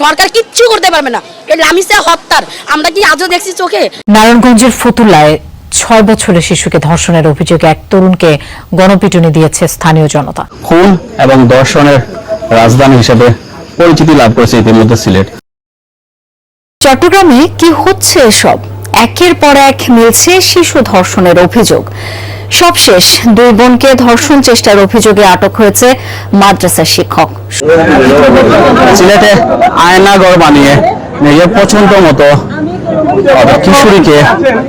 সরকার কিচ্ছু করতে পারবে না। এই লামিসা হত্যার আমরা কি আজও দেখছি চোখে? নারায়ণগঞ্জের ফতুল্লায় 6 বছরের শিশুকে ধর্ষণের অভিযোগে এক তরুণকে গণপিটুনি দিয়েছে স্থানীয় জনতা। খুন এবং ধর্ষণের রাজধানী হিসেবে পরিচিতি লাভ করেছে ইতিমধ্যে সিলেট। চট্টগ্রামে কি হচ্ছে এসব? একের পর এক মিলছে শিশু ধর্ষণের অভিযোগ। সবশেষ 2 বোনকে ধর্ষণ চেষ্টার অভিযোগে আটক হয়েছে মাদ্রাসার শিক্ষক। সিলেটে আয়নাঘর বানিয়ে নিজের পছন্দ মতো কিশোরীকে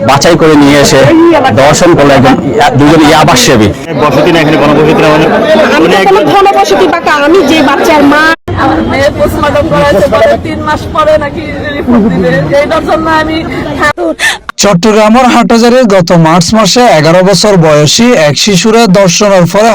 বাছাই করে নিয়ে এসে ধর্ষণ করলো দুজন ইয়াবা সেবী। বসতি না, এখানে গণবসতি না, ঘনবসতি পাকা। আমি যে বাচ্চার মা, আমার মেয়ে পোস্টমর্টম করাইছে, পরে 3 মাস পরে নাকি রিপোর্ট দিবে। এইটার জন্য আমি চট্টগ্রামের হাটহাজারীর গত মার্চ মাসে 11 বছর বয়সী এক শিশুরে ধর্ষণের ফলে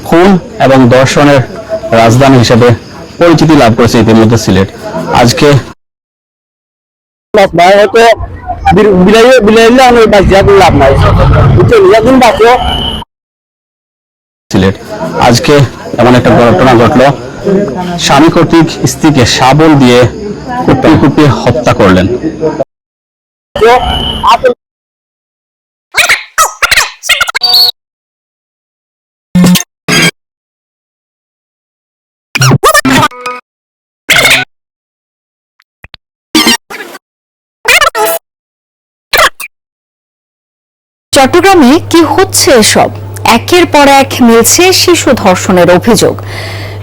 খুন এবং ধর্ষণের রাজধানী হিসেবে পরিচিতি লাভ করেছে ইতিমধ্যে সিলেট। আজকে সিলেট আজকে এমন একটা ঘটনা ঘটলো, স্বামী কর্তৃক স্ত্রীকে শাবল দিয়ে কুপিয়ে কুপিয়ে হত্যা করলেন। চট্টগ্রামে কি হচ্ছে এসব? একের পর এক মিলছে শিশু ধর্ষণের অভিযোগ।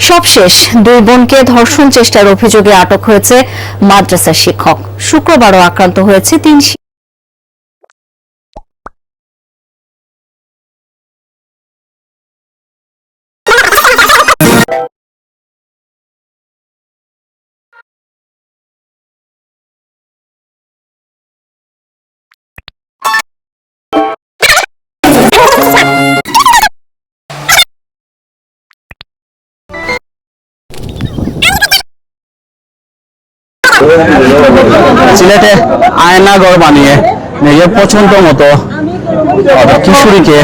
সবশেষ 2 বোনকে ধর্ষণ চেষ্টার অভিযোগে আটক হয়েছে মাদ্রাসার শিক্ষক। শুক্রবারও আক্রান্ত হয়েছে 3 সিলেটে আয়নাঘর বানিয়ে নিজের পছন্দ মতো কিশোরীকে